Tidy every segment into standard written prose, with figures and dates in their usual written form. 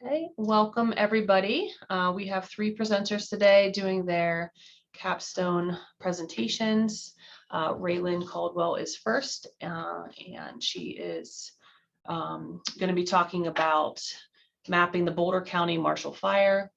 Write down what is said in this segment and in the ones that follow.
Okay, welcome everybody. We have three presenters today doing their capstone presentations. Raylan Caldwell is first, and she is going to be talking about mapping the Boulder County Marshall Fire.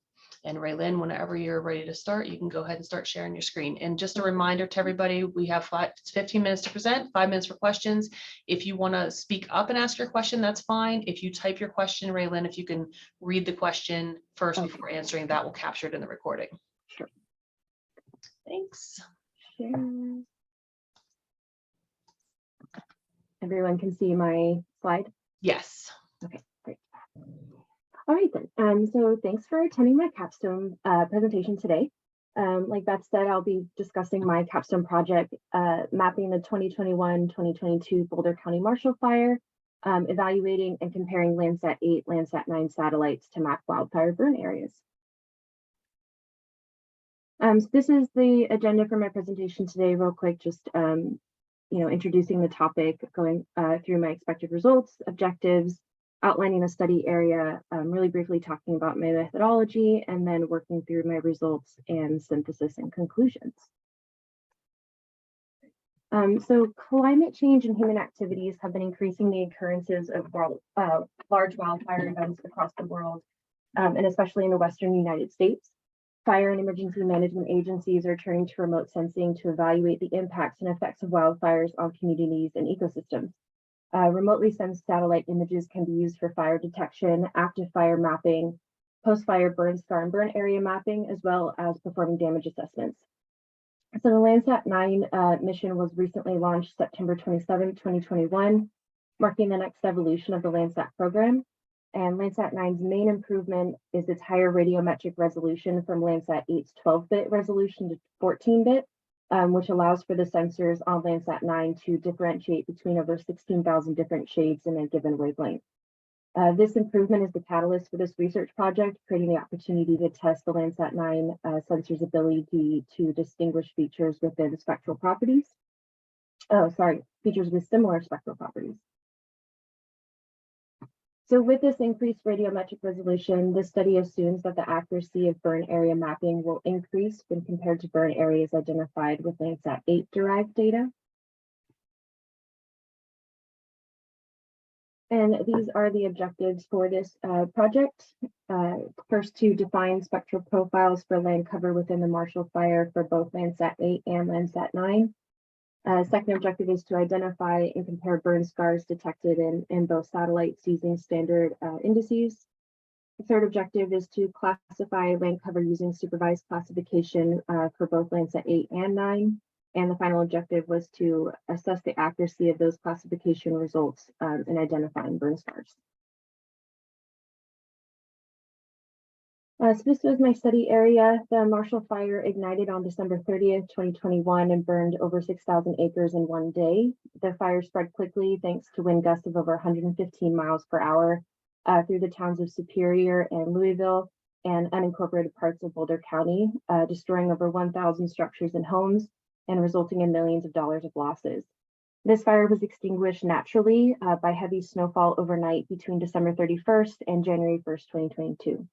And Raylan, whenever you're ready to start, you can go ahead and start sharing your screen. And just a reminder to everybody, we have 15 minutes to present, 5 minutes for questions. If you want to speak up and ask your question, that's fine. If you type your question, Raylan, if you can read the question first before answering, that will capture it in the recording. Sure. Thanks. Share. Everyone can see my slide? Yes. Okay, great. All right then. So thanks for attending my capstone presentation today. Like Beth said, I'll be discussing my capstone project, mapping the 2021-2022 Boulder County Marshall Fire, evaluating and comparing Landsat 8, Landsat 9 satellites to map wildfire burn areas. So this is the agenda for my presentation today. Real quick, just introducing the topic, going through my expected results, objectives, outlining the study area, really briefly talking about my methodology, and then working through my results and synthesis and conclusions. So climate change and human activities have been increasing the occurrences of large wildfire events across the world, and especially in the Western United States. Fire and emergency management agencies are turning to remote sensing to evaluate the impacts and effects of wildfires on communities and ecosystems. Remotely sensed satellite images can be used for fire detection, active fire mapping, post-fire burn scar and burn area mapping, as well as performing damage assessments. So the Landsat 9 mission was recently launched September 27, 2021, marking the next evolution of the Landsat program. And Landsat 9's main improvement is its higher radiometric resolution from Landsat 8's 12-bit resolution to 14-bit, which allows for the sensors on Landsat 9 to differentiate between over 16,000 different shades in a given wavelength. This improvement is the catalyst for this research project, creating the opportunity to test the Landsat 9 sensor's ability to distinguish features within spectral properties. Features with similar spectral properties. So with this increased radiometric resolution, this study assumes that the accuracy of burn area mapping will increase when compared to burn areas identified with Landsat 8 derived data. And these are the objectives for this project. First, to define spectral profiles for land cover within the Marshall Fire for both Landsat 8 and Landsat 9. Second objective is to identify and compare burn scars detected in both satellites using standard indices. The third objective is to classify land cover using supervised classification for both Landsat 8 and 9. And the final objective was to assess the accuracy of those classification results in identifying burn scars. So this was my study area. The Marshall Fire ignited on December 30th, 2021 and burned over 6,000 acres in one day. The fire spread quickly thanks to wind gusts of over 115 miles per hour through the towns of Superior and Louisville and unincorporated parts of Boulder County, destroying over 1,000 structures and homes and resulting in millions of dollars of losses. This fire was extinguished naturally by heavy snowfall overnight between December 31st and January 1st, 2022.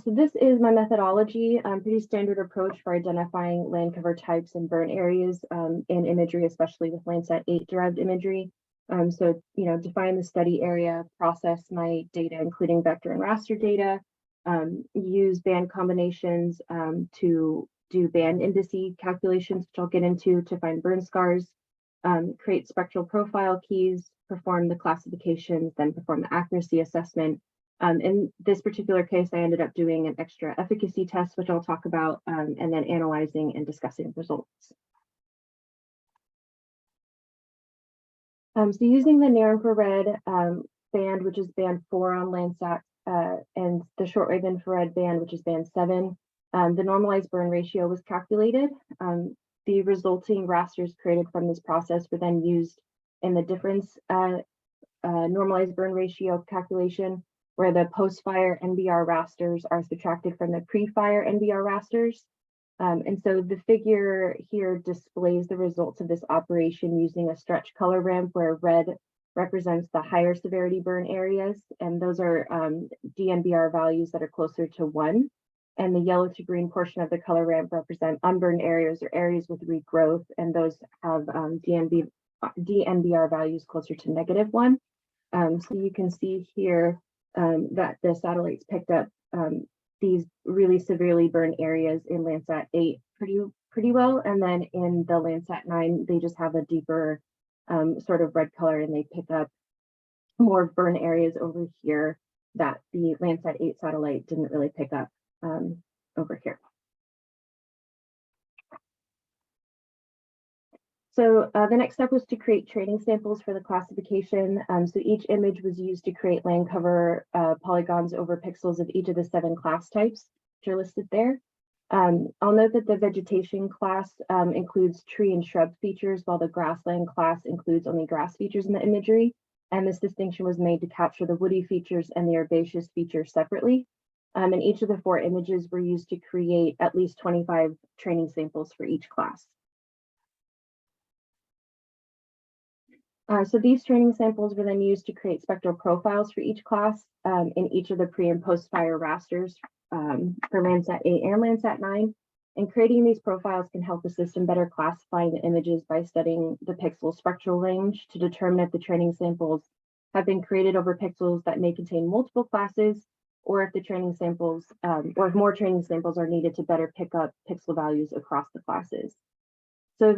So this is my methodology, pretty standard approach for identifying land cover types and burn areas in imagery, especially with Landsat 8 derived imagery. So, define the study area, process my data, including vector and raster data, use band combinations to do band indice calculations, which I'll get into to find burn scars, create spectral profile keys, perform the classifications, then perform the accuracy assessment. In this particular case, I ended up doing an extra efficacy test, which I'll talk about, and then analyzing and discussing results. So using the near infrared band, which is band 4 on Landsat, and the shortwave infrared band, which is band 7, the normalized burn ratio was calculated. The resulting rasters created from this process were then used in the difference normalized burn ratio calculation, where the post-fire NBR rasters are subtracted from the pre-fire NBR rasters. And so the figure here displays the results of this operation using a stretch color ramp where red represents the higher severity burn areas, and those are DNBR values that are closer to 1. And the yellow to green portion of the color ramp represent unburned areas or areas with regrowth, and those have DNBR values closer to -1. So you can see here that the satellites picked up these really severely burned areas in Landsat 8 pretty well, and then in the Landsat 9 they just have a deeper sort of red color, and they pick up more burn areas over here that the Landsat 8 satellite didn't really pick up over here. So the next step was to create training samples for the classification. So each image was used to create land cover polygons over pixels of each of the 7 class types, which are listed there. I'll note that the vegetation class includes tree and shrub features, while the grassland class includes only grass features in the imagery. And this distinction was made to capture the woody features and the herbaceous features separately. And each of the 4 images were used to create at least 25 training samples for each class. So these training samples were then used to create spectral profiles for each class in each of the pre and post fire rasters for Landsat 8 and Landsat 9. And creating these profiles can help the system better classifying the images by studying the pixel spectral range to determine if the training samples have been created over pixels that may contain multiple classes, or if the training samples, or if more training samples are needed to better pick up pixel values across the classes. So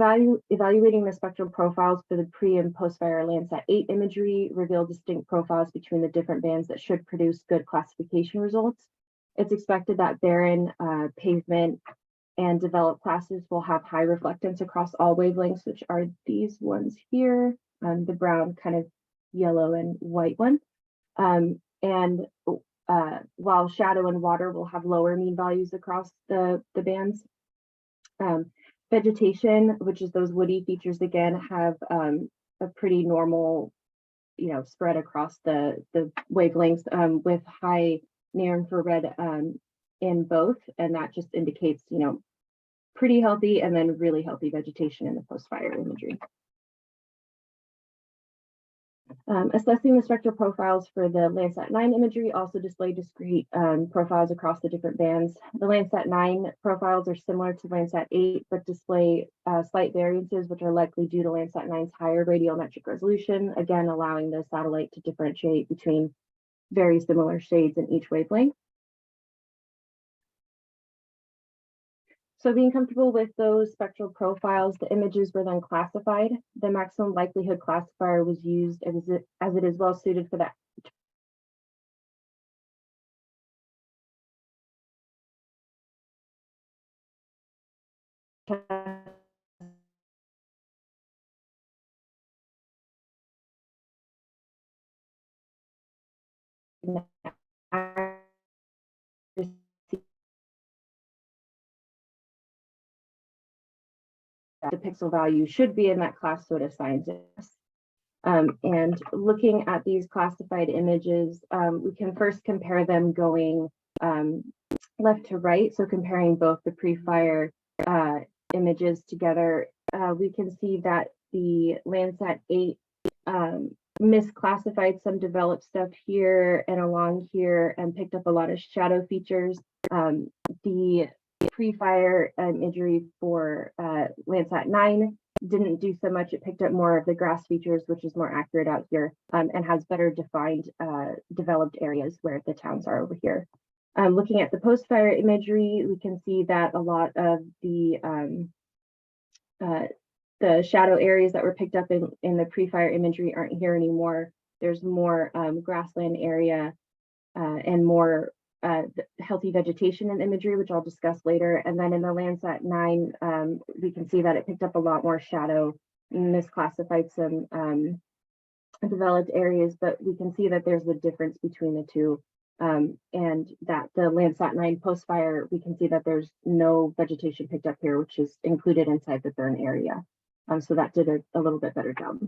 evaluating the spectral profiles for the pre and post-fire Landsat 8 imagery reveal distinct profiles between the different bands that should produce good classification results. It's expected that barren, pavement, and developed classes will have high reflectance across all wavelengths, which are these ones here, the brown, kind of yellow and white one. While shadow and water will have lower mean values across the bands. Vegetation, which is those woody features again, have a pretty normal, spread across the wavelengths with high near infrared in both, and that just indicates, pretty healthy and then really healthy vegetation in the post-fire imagery. Assessing the spectral profiles for the Landsat 9 imagery also display discrete profiles across the different bands. The Landsat 9 profiles are similar to Landsat 8, but display slight variances, which are likely due to Landsat 9's higher radiometric resolution, again, allowing the satellite to differentiate between very similar shades in each wavelength. So being comfortable with those spectral profiles, the images were then classified. The maximum likelihood classifier was used as it is well suited for that. The pixel value should be in that class, so it assigns it. And looking at these classified images, we can first compare them going left to right. So comparing both the pre-fire images together, we can see that the Landsat 8 misclassified some developed stuff here and along here and picked up a lot of shadow features. The pre-fire imagery for Landsat 9 didn't do so much. It picked up more of the grass features, which is more accurate out here, and has better defined developed areas where the towns are over here. Looking at the post-fire imagery, we can see that a lot of the shadow areas that were picked up in the pre-fire imagery aren't here anymore. There's more grassland area and more healthy vegetation in imagery, which I'll discuss later. And then in the Landsat 9, we can see that it picked up a lot more shadow, misclassified some developed areas, but we can see that there's a difference between the two. And that the Landsat 9 post-fire, we can see that there's no vegetation picked up here, which is included inside the burn area. So that did a little bit better job.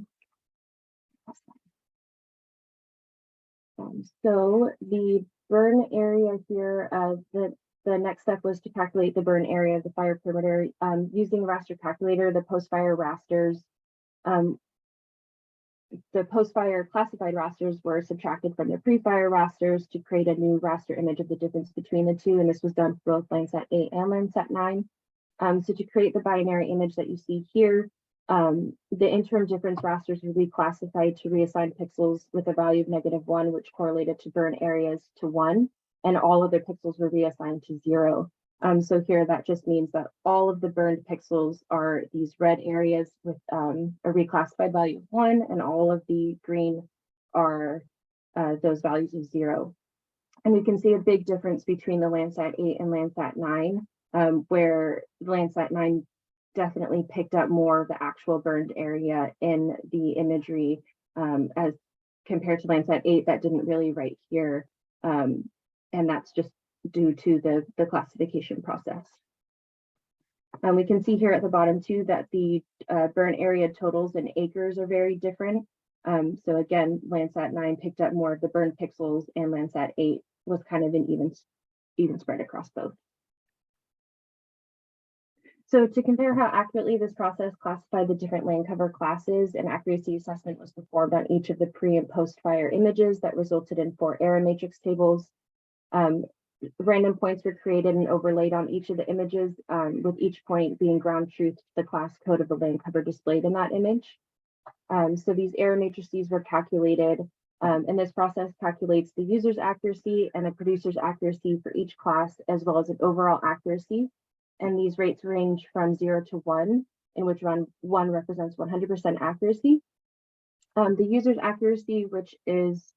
So the burn area here, the next step was to calculate the burn area of the fire perimeter using a raster calculator. The post-fire rasters the post-fire classified rasters were subtracted from the pre-fire rasters to create a new raster image of the difference between the two, and this was done for both Landsat 8 and Landsat 9. So to create the binary image that you see here, the interim difference rasters were reclassified to reassign pixels with a value of -1, which correlated to burn areas to 1, and all other pixels were reassigned to 0. So here that just means that all of the burned pixels are these red areas with a reclassified value of 1, and all of the green are those values of 0. And we can see a big difference between the Landsat 8 and Landsat 9, where the Landsat 9 definitely picked up more of the actual burned area in the imagery as compared to Landsat 8 that didn't really right here. And that's just due to the classification process. And we can see here at the bottom too that the burn area totals in acres are very different. So again, Landsat 9 picked up more of the burned pixels, and Landsat 8 was kind of an even spread across both. So to compare how accurately this process classified the different land cover classes, an accuracy assessment was performed on each of the pre and post fire images that resulted in 4 error matrix tables. Random points were created and overlaid on each of the images, with each point being ground truth to the class code of the land cover displayed in that image. So these error matrices were calculated, and this process calculates the user's accuracy and the producer's accuracy for each class, as well as an overall accuracy. And these rates range from 0 to 1, in which 1 represents 100% accuracy. The user's accuracy, which is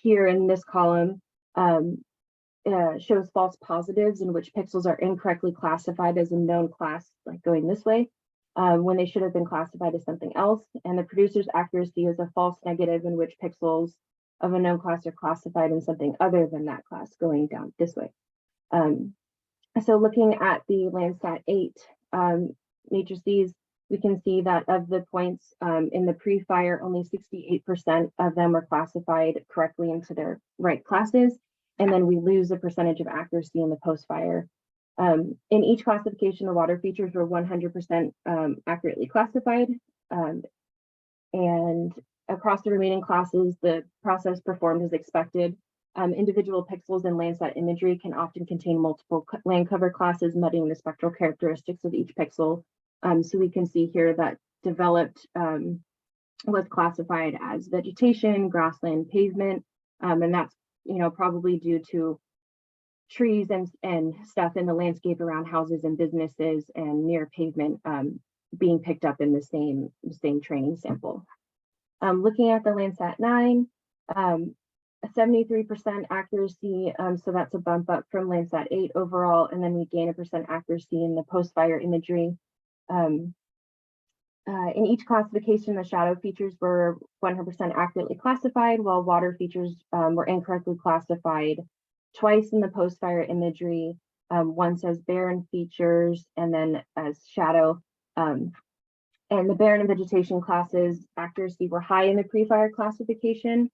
here in this column, shows false positives in which pixels are incorrectly classified as a known class, like going this way, when they should have been classified as something else. And the producer's accuracy is a false negative in which pixels of a known class are classified in something other than that class, going down this way. So looking at the Landsat 8 matrices, we can see that of the points in the pre-fire, only 68% of them were classified correctly into their right classes. And then we lose a percentage of accuracy in the post-fire. In each classification, the water features were 100% accurately classified. And across the remaining classes, the process performed as expected. Individual pixels in Landsat imagery can often contain multiple land cover classes, muddying the spectral characteristics of each pixel. So we can see here that developed was classified as vegetation, grassland, pavement, and that's probably due to trees and stuff in the landscape around houses and businesses and near pavement being picked up in the same training sample. Looking at the Landsat 9. 73% accuracy, so that's a bump up from Landsat 8 overall, and then we gain a percent accuracy in the post-fire imagery. In each classification, the shadow features were 100% accurately classified, while water features were incorrectly classified twice in the post-fire imagery, once as barren features and then as shadow. And the barren and vegetation classes accuracy were high in the pre-fire classification,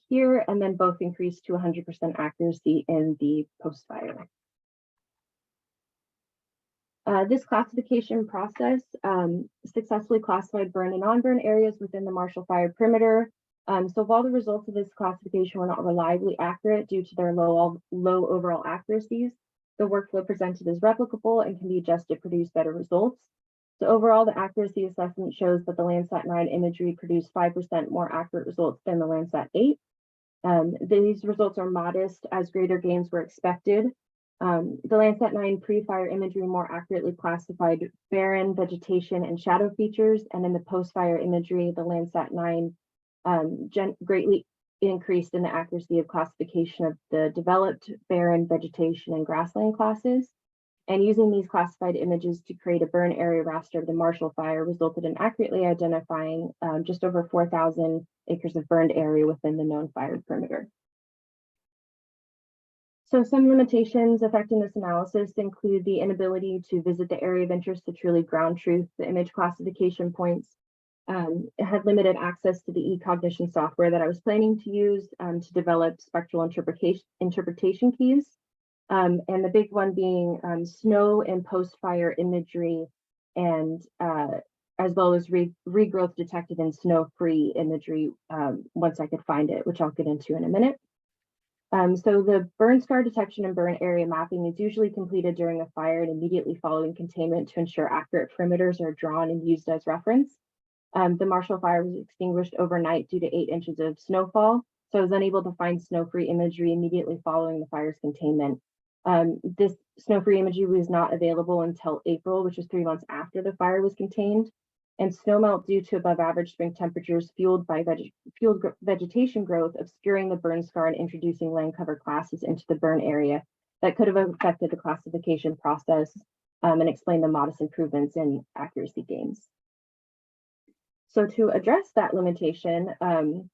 here, and then both increased to 100% accuracy in the post-fire. This classification process successfully classified burn and non-burn areas within the Marshall Fire perimeter. So while the results of this classification were not reliably accurate due to their low overall accuracies, the workflow presented is replicable and can be adjusted to produce better results. So overall, the accuracy assessment shows that the Landsat 9 imagery produced 5% more accurate results than the Landsat 8. These results are modest as greater gains were expected. The Landsat 9 pre-fire imagery more accurately classified barren, vegetation, and shadow features, and in the post-fire imagery, the Landsat 9 greatly increased in the accuracy of classification of the developed barren, vegetation, and grassland classes. And using these classified images to create a burn area raster of the Marshall Fire resulted in accurately identifying just over 4,000 acres of burned area within the known fire perimeter. So some limitations affecting this analysis include the inability to visit the area of interest to truly ground truth the image classification points. It had limited access to the e-cognition software that I was planning to use to develop spectral interpretation keys. And the big one being snow and post-fire imagery and as well as regrowth detected in snow-free imagery once I could find it, which I'll get into in a minute. So the burn scar detection and burn area mapping is usually completed during a fire and immediately following containment to ensure accurate perimeters are drawn and used as reference. The Marshall Fire was extinguished overnight due to 8 inches of snowfall, so I was unable to find snow-free imagery immediately following the fire's containment. This snow-free imagery was not available until April, which was 3 months after the fire was contained. And snowmelt due to above average spring temperatures fueled by vegetation growth, obscuring the burn scar and introducing land cover classes into the burn area that could have affected the classification process and explain the modest improvements in accuracy gains. So to address that limitation, an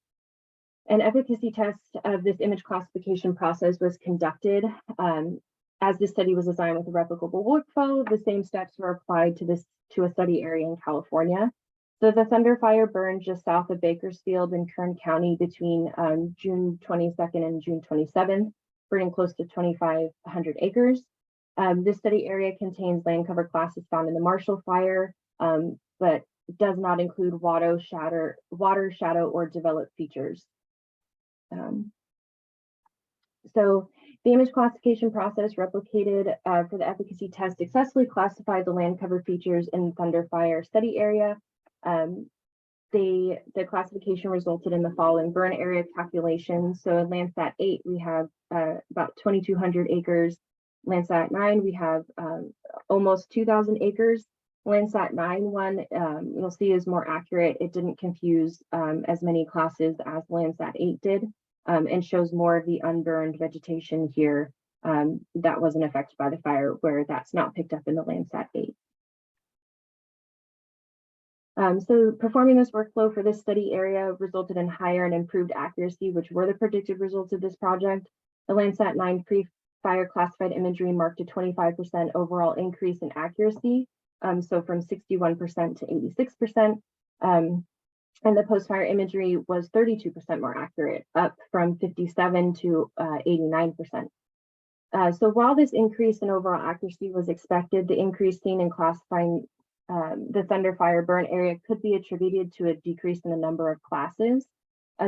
efficacy test of this image classification process was conducted. As this study was designed with a replicable workflow, the same steps were applied to a study area in California. So the Thunder Fire burned just south of Bakersfield in Kern County between June 22nd and June 27th, burning close to 2,500 acres. This study area contains land cover classes found in the Marshall Fire, but does not include water, shadow, or developed features. So the image classification process replicated for the efficacy test successfully classified the land cover features in the Thunder Fire study area. The classification resulted in the following burn area calculations. So in Landsat 8, we have about 2,200 acres. Landsat 9, we have almost 2,000 acres. Landsat 9 you'll see is more accurate. It didn't confuse as many classes as Landsat 8 did. And shows more of the unburned vegetation here that wasn't affected by the fire, where that's not picked up in the Landsat 8. So performing this workflow for this study area resulted in higher and improved accuracy, which were the predicted results of this project. The Landsat 9 pre-fire classified imagery marked a 25% overall increase in accuracy, so from 61% to 86%. And the post-fire imagery was 32% more accurate, up from 57 to 89%. So while this increase in overall accuracy was expected, the increase seen in classifying the Thunder Fire burn area could be attributed to a decrease in the number of classes.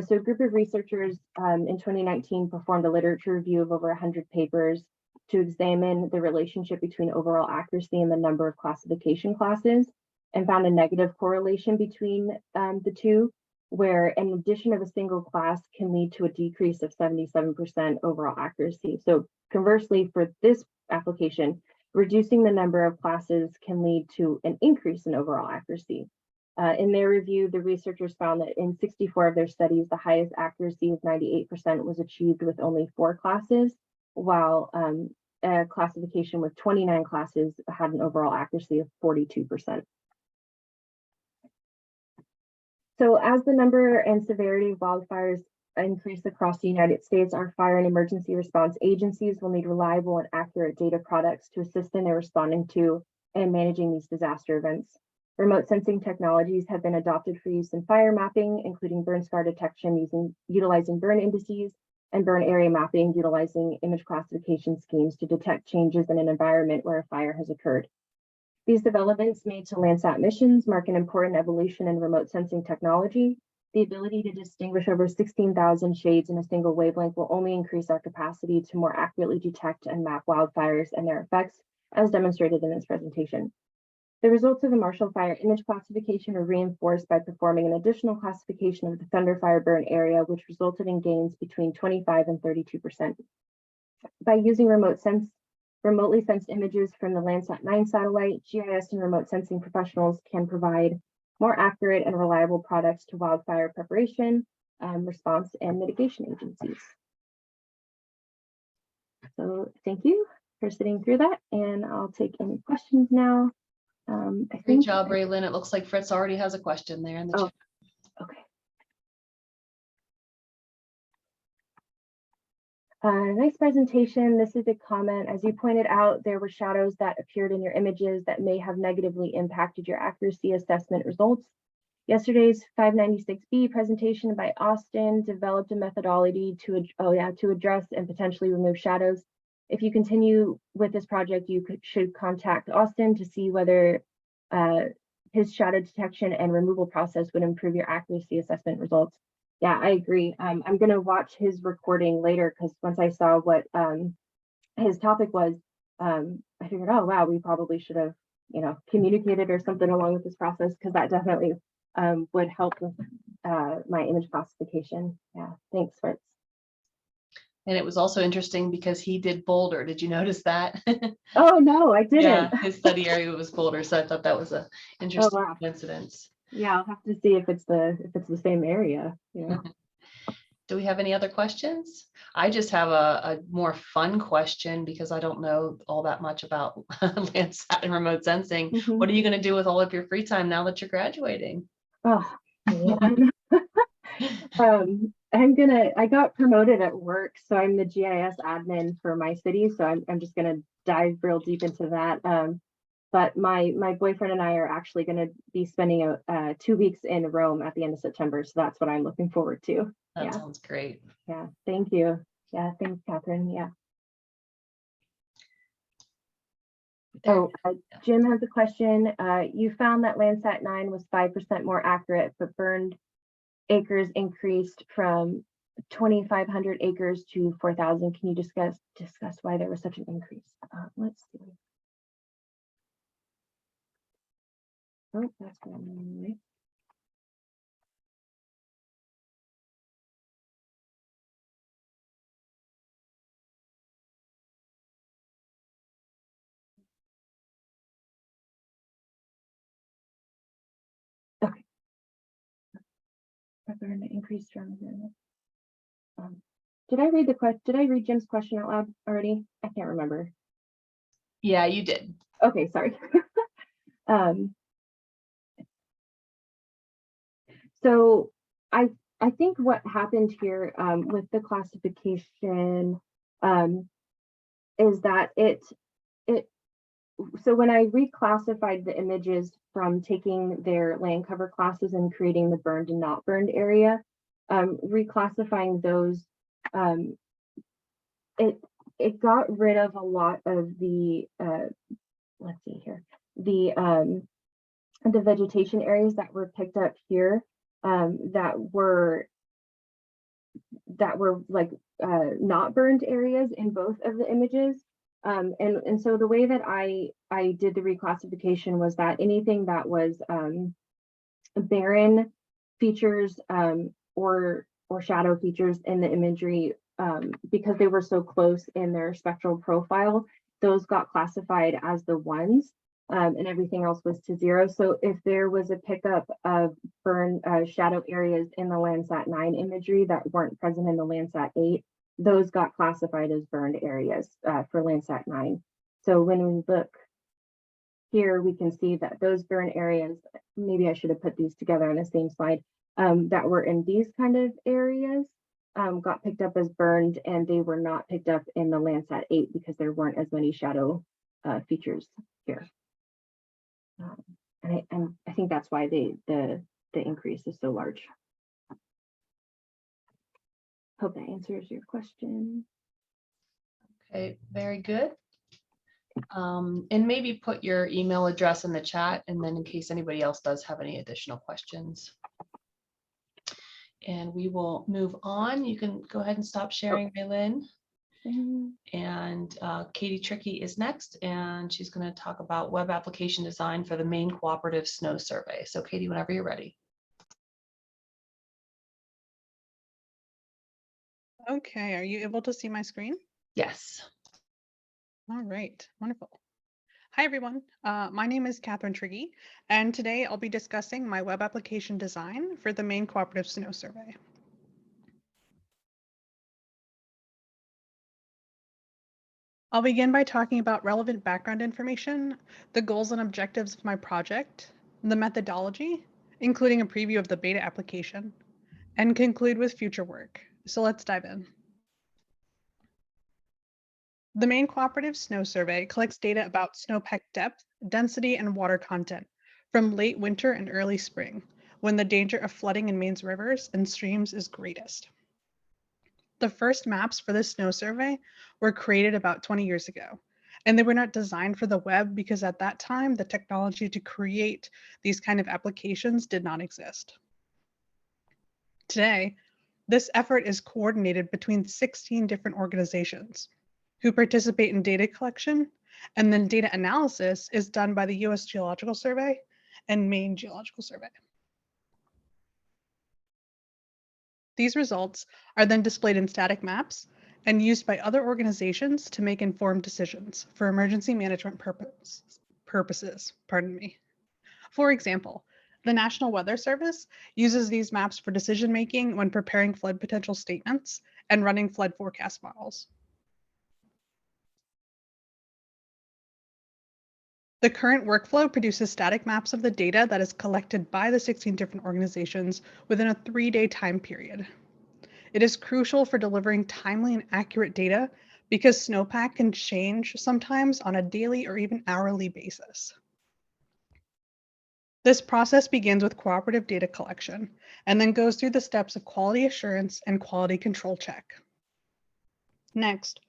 So a group of researchers in 2019 performed a literature review of over 100 papers to examine the relationship between overall accuracy and the number of classification classes, and found a negative correlation between the two, where an addition of a single class can lead to a decrease of 77% overall accuracy. So conversely, for this application, reducing the number of classes can lead to an increase in overall accuracy. In their review, the researchers found that in 64 of their studies, the highest accuracy of 98% was achieved with only 4 classes, while a classification with 29 classes had an overall accuracy of 42%. So as the number and severity of wildfires increase across the United States, our fire and emergency response agencies will need reliable and accurate data products to assist in their responding to and managing these disaster events. Remote sensing technologies have been adopted for use in fire mapping, including burn scar detection utilizing burn indices, and burn area mapping utilizing image classification schemes to detect changes in an environment where a fire has occurred. These developments made to Landsat missions mark an important evolution in remote sensing technology. The ability to distinguish over 16,000 shades in a single wavelength will only increase our capacity to more accurately detect and map wildfires and their effects, as demonstrated in this presentation. The results of the Marshall Fire image classification were reinforced by performing an additional classification of the Thunder Fire burn area, which resulted in gains between 25 and 32%. By using remotely sensed images from the Landsat 9 satellite, GIS and remote sensing professionals can provide more accurate and reliable products to wildfire preparation, response, and mitigation agencies. So thank you for sitting through that, and I'll take any questions now. Great job, Raylan. It looks like Fritz already has a question there in the chat. Okay. Nice presentation. This is a comment. As you pointed out, there were shadows that appeared in your images that may have negatively impacted your accuracy assessment results. Yesterday's 596B presentation by Austin developed a methodology to address and potentially remove shadows. If you continue with this project, you should contact Austin to see whether his shadow detection and removal process would improve your accuracy assessment results. Yeah, I agree. I'm going to watch his recording later because once I saw what his topic was, I figured, oh, wow, we probably should have, communicated or something along with this process, because that definitely would help with my image classification. Yeah, thanks, Fritz. And it was also interesting because he did Boulder. Did you notice that? Oh, no, I didn't. Yeah, his study area was Boulder, so I thought that was a interesting wow. coincidence. Yeah, I'll have to see if it's the same area. Yeah. Do we have any other questions? I just have a more fun question because I don't know all that much about Landsat and remote sensing. Mhm. What are you going to do with all of your free time now that you're graduating? Oh, man. I got promoted at work, so I'm the GIS admin for my city. So I'm just gonna dive real deep into that. But my boyfriend and I are actually gonna be spending 2 weeks in Rome at the end of September. So that's what I'm looking forward to. That Yeah. sounds great. Yeah. Thank you. Yeah. Thanks, Catherine. Yeah. Oh, Jim has a question. You found that Landsat 9 was 5% more accurate, but burned acres increased from 2,500 acres to 4,000. Can you discuss why there was such an increase? Let's see. Oh, that's going away. Okay. Increased from did I read the question? Did I read Jim's question out loud already? I can't remember. Yeah, you did. Okay, sorry. So I think what happened here with the classification is that so when I reclassified the images from taking their land cover classes and creating the burned and not burned area, reclassifying those, it got rid of a lot of the let's see here, the vegetation areas that were picked up here, that were like not burned areas in both of the images. And so the way that I did the reclassification was that anything that was barren features or shadow features in the imagery, because they were so close in their spectral profile, those got classified as the ones, and everything else was to 0. So if there was a pickup of burn shadow areas in the Landsat 9 imagery that weren't present in the Landsat 8, those got classified as burned areas for Landsat 9. So when we look here, we can see that those burn areas, maybe I should have put these together on the same slide, that were in these kind of areas, got picked up as burned, and they were not picked up in the Landsat 8 because there weren't as many shadow features here. And I think that's why the increase is so large. Hope that answers your question. Okay, very good. And maybe put your email address in the chat, and then in case anybody else does have any additional questions. And we will move on. You can go ahead and stop sharing, Raylin. And Katie Trickey is next, and she's going to talk about web application design for the Maine Cooperative Snow Survey. So Katie, whenever you're ready. Okay, are you able to see my screen? Yes. All right, wonderful. Hi, everyone. My name is Catherine Triggy, and today I'll be discussing my web application design for the Maine Cooperative Snow Survey. I'll begin by talking about relevant background information, the goals and objectives of my project, the methodology, including a preview of the beta application, and conclude with future work. So let's dive in. The Maine Cooperative Snow Survey collects data about snowpack depth, density, and water content from late winter and early spring, when the danger of flooding in Maine's rivers and streams is greatest. The first maps for this snow survey were created about 20 years ago, And they were not designed for the web because at that time, the technology to create these kind of applications did not exist. Today, this effort is coordinated between 16 different organizations who participate in data collection, and then data analysis is done by the US Geological Survey and Maine Geological Survey. These results are then displayed in static maps and used by other organizations to make informed decisions for emergency management purposes. For example, the National Weather Service uses these maps for decision making when preparing flood potential statements and running flood forecast models. The current workflow produces static maps of the data that is collected by the 16 different organizations within a 3-day time period. It is crucial for delivering timely and accurate data because snowpack can change sometimes on a daily or even hourly basis. This process begins with cooperative data collection and then goes through the steps of quality assurance and quality control check. Next,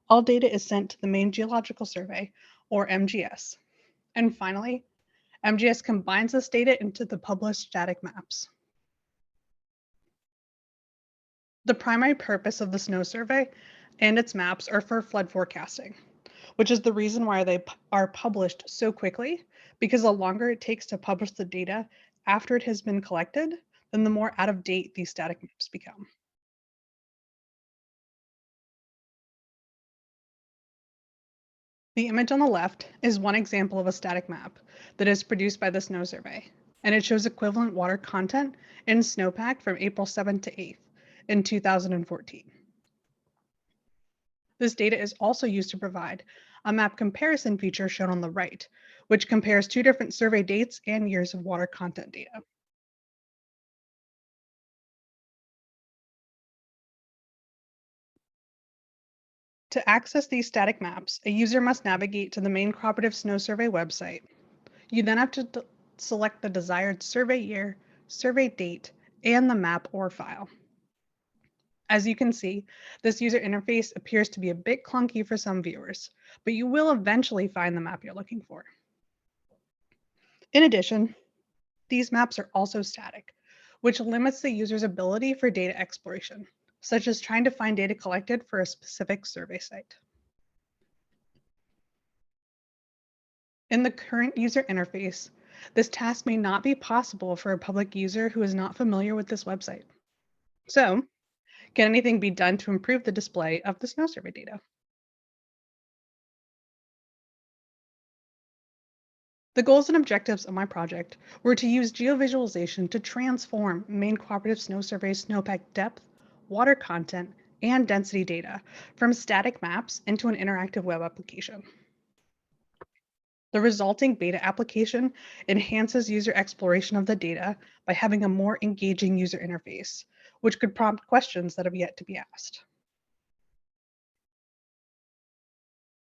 all data is sent to the Maine Geological Survey, or MGS. And finally, MGS combines this data into the published static maps. The primary purpose of the snow survey and its maps are for flood forecasting, which is the reason why they are published so quickly, because the longer it takes to publish the data after it has been collected, then the more out of date these static maps become. The image on the left is one example of a static map that is produced by the snow survey, and it shows equivalent water content in snowpack from April 7th to 8th in 2014. This data is also used to provide a map comparison feature shown on the right, which compares 2 different survey dates and years of water content data. To access these static maps, a user must navigate to the Maine Cooperative Snow Survey website. You then have to select the desired survey year, survey date, and the map or file. As you can see, this user interface appears to be a bit clunky for some viewers, but you will eventually find the map you're looking for. In addition, these maps are also static, which limits the user's ability for data exploration, such as trying to find data collected for a specific survey site. In the current user interface, this task may not be possible for a public user who is not familiar with this website. So, can anything be done to improve the display of the snow survey data? The goals and objectives of my project were to use geovisualization to transform Maine Cooperative Snow Survey's snowpack depth, water content, and density data from static maps into an interactive web application. The resulting beta application enhances user exploration of the data by having a more engaging user interface, which could prompt questions that have yet to be asked.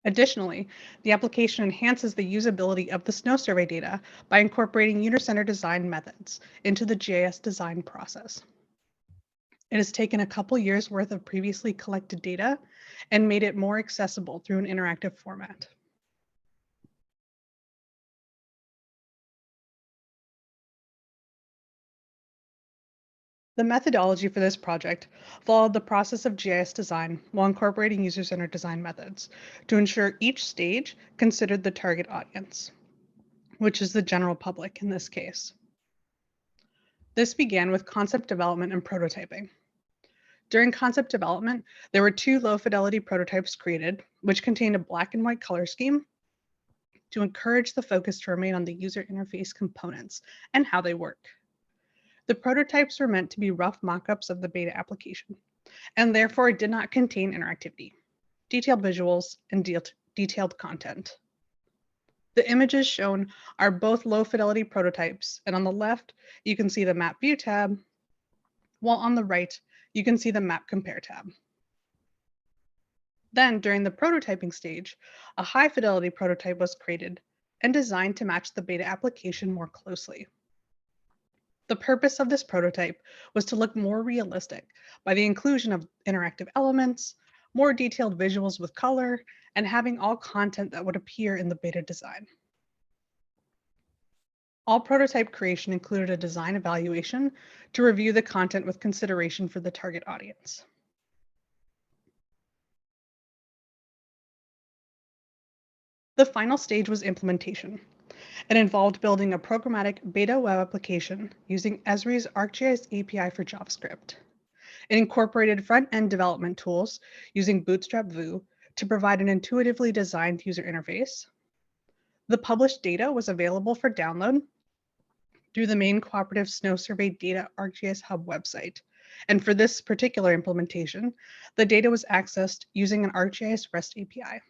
Additionally, the application enhances the usability of the snow survey data by incorporating user-centered design methods into the GIS design process. It has taken a couple years worth of previously collected data and made it more accessible through an interactive format. The methodology for this project followed the process of GIS design while incorporating user-centered design methods to ensure each stage considered the target audience, which is the general public in this case. This began with concept development and prototyping. During concept development, there were 2 low-fidelity prototypes created, which contained a black and white color scheme to encourage the focus to remain on the user interface components and how they work. The prototypes were meant to be rough mock-ups of the beta application, and therefore did not contain interactivity, detailed visuals, and detailed content. The images shown are both low-fidelity prototypes, and on the left, you can see the Map View tab, while on the right, you can see the Map Compare tab. Then, during the prototyping stage, a high-fidelity prototype was created and designed to match the beta application more closely. The purpose of this prototype was to look more realistic by the inclusion of interactive elements, more detailed visuals with color, and having all content that would appear in the beta design. All prototype creation included a design evaluation to review the content with consideration for the target audience. The final stage was implementation. It involved building a programmatic beta web application using Esri's ArcGIS API for JavaScript. It incorporated front-end development tools using Bootstrap Vue to provide an intuitively designed user interface. The published data was available for download through the main cooperative snow survey data ArcGIS Hub website. And for this particular implementation, the data was accessed using an ArcGIS REST API.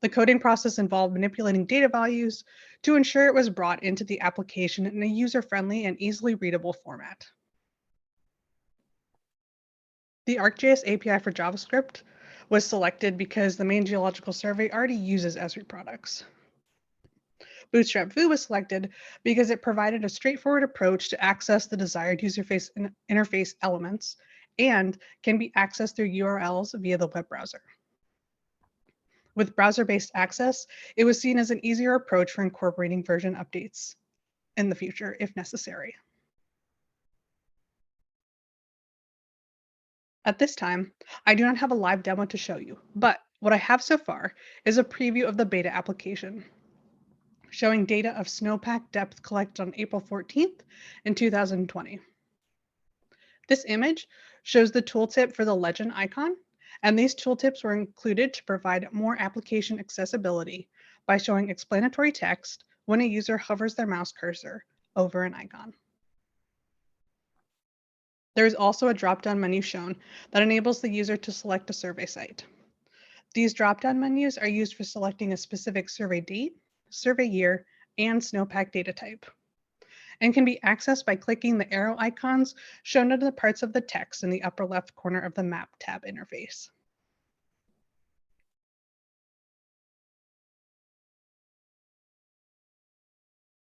The coding process involved manipulating data values to ensure it was brought into the application in a user-friendly and easily readable format. The ArcGIS API for JavaScript was selected because the main geological survey already uses Esri products. Bootstrap Vue was selected because it provided a straightforward approach to access the desired user interface elements and can be accessed through URLs via the web browser. With browser-based access, it was seen as an easier approach for incorporating version updates in the future if necessary. At this time, I do not have a live demo to show you, but what I have so far is a preview of the beta application, showing data of snowpack depth collected on April 14th in 2020. This image shows the tooltip for the legend icon, and these tooltips were included to provide more application accessibility by showing explanatory text when a user hovers their mouse cursor over an icon. There is also a drop-down menu shown that enables the user to select a survey site. These drop-down menus are used for selecting a specific survey date, survey year, and snowpack data type, and can be accessed by clicking the arrow icons shown under the parts of the text in the upper left corner of the Map tab interface.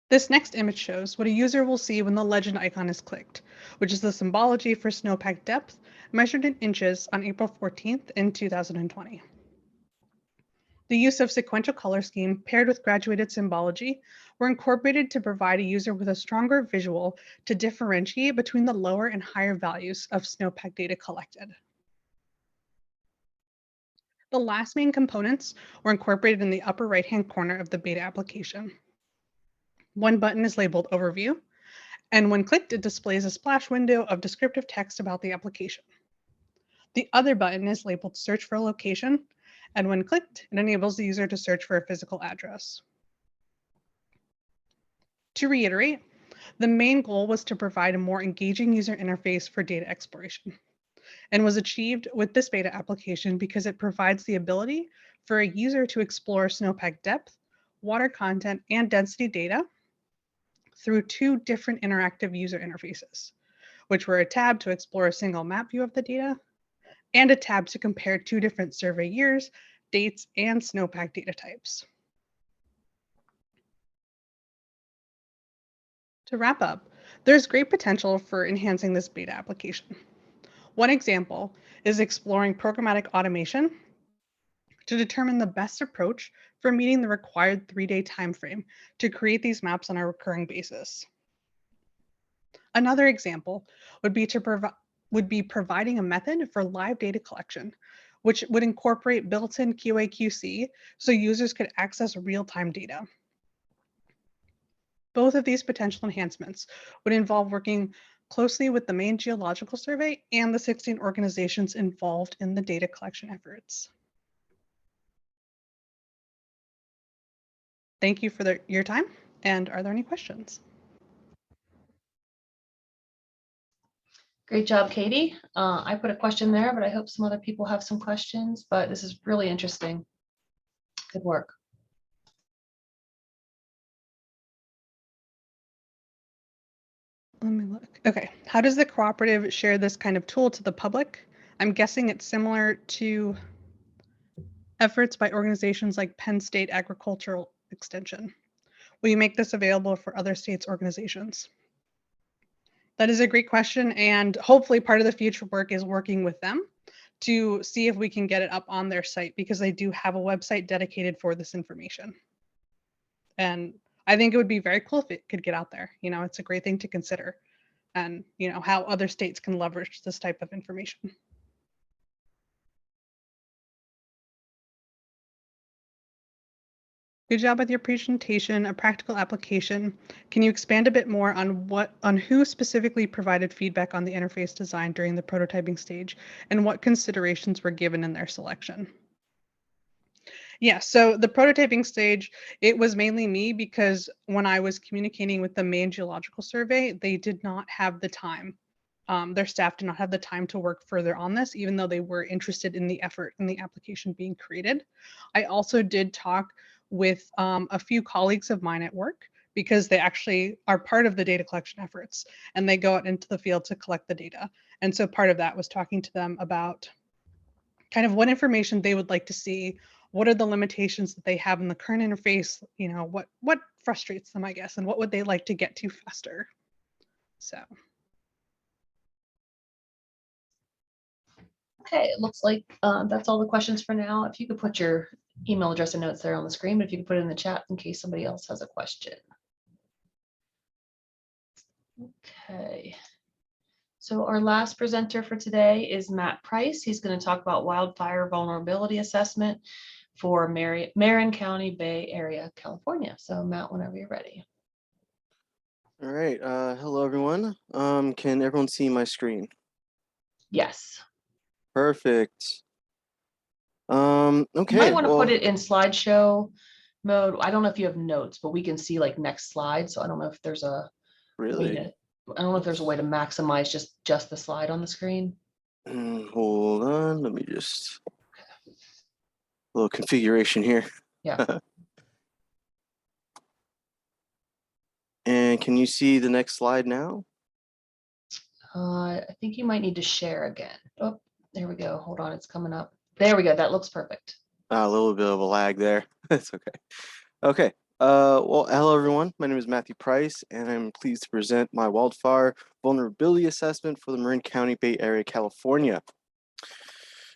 This next image shows what a user will see when the legend icon is clicked, which is the symbology for snowpack depth measured in inches on April 14th in 2020. The use of sequential color scheme paired with graduated symbology were incorporated to provide a user with a stronger visual to differentiate between the lower and higher values of snowpack data collected. The last main components were incorporated in the upper right-hand corner of the beta application. One button is labeled Overview, and when clicked, it displays a splash window of descriptive text about the application. The other button is labeled Search for a Location, and when clicked, it enables the user to search for a physical address. To reiterate, the main goal was to provide a more engaging user interface for data exploration, and was achieved with this beta application because it provides the ability for a user to explore snowpack depth, water content, and density data through two different interactive user interfaces, which were a tab to explore a single map view of the data, and a tab to compare two different survey years, dates, and snowpack data types. To wrap up, there's great potential for enhancing this beta application. One example is exploring programmatic automation to determine the best approach for meeting the required 3-day timeframe to create these maps on a recurring basis. Another example would be providing a method for live data collection, which would incorporate built-in QA/QC so users could access real-time data. Both of these potential enhancements would involve working closely with the main geological survey and the 16 organizations involved in the data collection efforts. Thank you for your time, and are there any questions? Great job, Katie. I put a question there, but I hope some other people have some questions, but this is really interesting. Good work. Let me look. Okay, how does the cooperative share this kind of tool to the public? I'm guessing it's similar to efforts by organizations like Penn State Agricultural Extension. Will you make this available for other states' organizations? That is a great question, and hopefully part of the future work is working with them to see if we can get it up on their site, because they do have a website dedicated for this information. And I think it would be very cool if it could get out there. You know, it's a great thing to consider, and, you know, how other states can leverage this type of information. Good job with your presentation, a practical application. Can you expand a bit more on who specifically provided feedback on the interface design during the prototyping stage, and what considerations were given in their selection? Yeah, so the prototyping stage, it was mainly me, because when I was communicating with the Maine Geological Survey, they did not have the time. Their staff did not have the time to work further on this, even though they were interested in the effort and the application being created. I also did talk with a few colleagues of mine at work, because they actually are part of the data collection efforts, and they go out into the field to collect the data. And so part of that was talking to them about kind of what information they would like to see, what are the limitations that they have in the current interface, you know, what frustrates them, I guess, and what would they like to get to faster. So Okay, it looks like that's all the questions for now. If you could put your email address and notes there on the screen, but if you could put it in the chat in case somebody else has a question. Okay. So our last presenter for today is Matt Price. He's going to talk about wildfire vulnerability assessment for Marin County, Bay Area, California. So Matt, whenever you're ready. All right. Hello, everyone. Can everyone see my screen? Yes. Perfect. You Okay. might want to well, put it in slideshow mode. I don't know if you have notes, but we can see like next slide. So I don't know if there's a way really? to, I don't know if there's a way to maximize just the slide on the screen. Hold on. Let me just a little configuration here. Yeah. And can you see the next slide now? I think you might need to share again. Oh, there we go. Hold on, it's coming up. There we go. That looks perfect. A little bit of a lag there. It's okay. Okay. Well, hello, everyone. My name is Matthew Price, and I'm pleased to present my wildfire vulnerability assessment for the Marin County, Bay Area, California.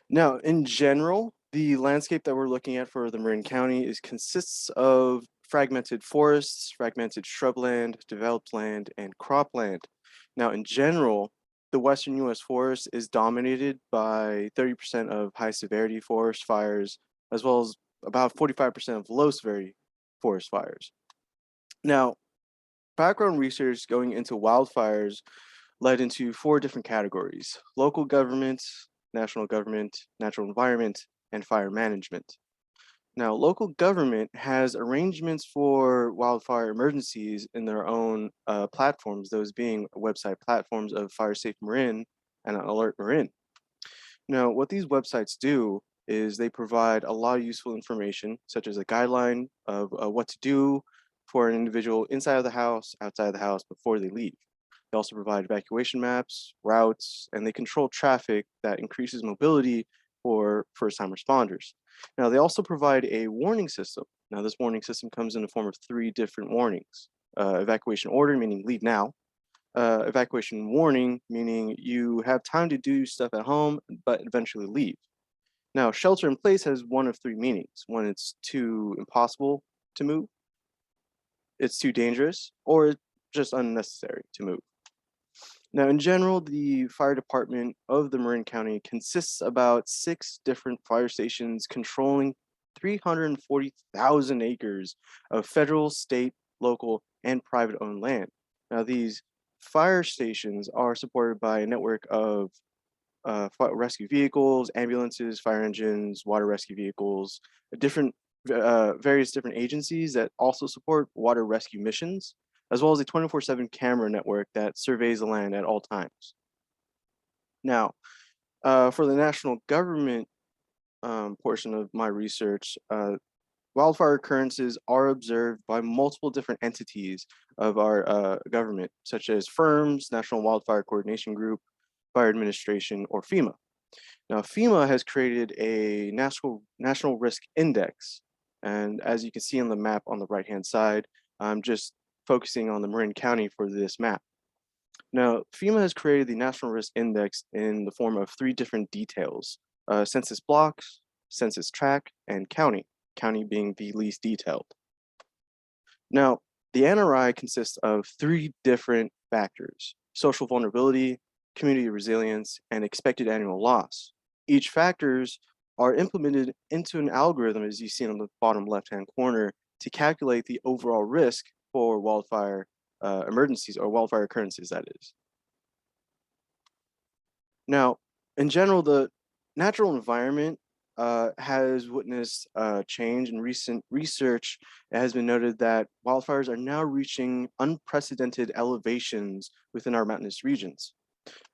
Now, in general, the landscape that we're looking at for the Marin County consists of fragmented forests, fragmented shrubland, developed land, and cropland. Now, in general, the western U.S. forest is dominated by 30% of high severity forest fires, as well as about 45% of low severity forest fires. Now, background research going into wildfires led into 4 different categories: local government, national government, natural environment, and fire management. Now, local government has arrangements for wildfire emergencies in their own platforms, those being website platforms of Fire Safe Marin and Alert Marin. Now, what these websites do is they provide a lot of useful information, such as a guideline of what to do for an individual inside of the house, outside of the house, before they leave. They also provide evacuation maps, routes, and they control traffic that increases mobility for first-time responders. Now, they also provide a warning system. Now, this warning system comes in the form of 3 different warnings. Evacuation order, meaning leave now. Evacuation warning, meaning you have time to do stuff at home, but eventually leave. Now, shelter in place has one of 3 meanings. One, it's too impossible to move, it's too dangerous, or it's just unnecessary to move. Now, in general, the fire department of the Marin County consists about 6 different fire stations controlling 340,000 acres of federal, state, local, and private owned land. Now, these fire stations are supported by a network of rescue vehicles, ambulances, fire engines, water rescue vehicles, various different agencies that also support water rescue missions, as well as a 24/7 camera network that surveys the land at all times. Now, for the national government portion of my research, wildfire occurrences are observed by multiple different entities of our government, such as firms, National Wildfire Coordination Group, Fire Administration, or FEMA. Now, FEMA has created a national risk index, and as you can see on the map on the right-hand side, I'm just focusing on the Marin County for this map. Now, FEMA has created the National Risk Index in the form of 3 different details. census blocks, census tract, and county, county being the least detailed. Now, the NRI consists of 3 different factors: social vulnerability, community resilience, and expected annual loss. Each factors are implemented into an algorithm, as you see on the bottom left-hand corner, to calculate the overall risk for wildfire emergencies or wildfire occurrences, that is. Now, in general, the natural environment has witnessed change. In recent research, it has been noted that wildfires are now reaching unprecedented elevations within our mountainous regions.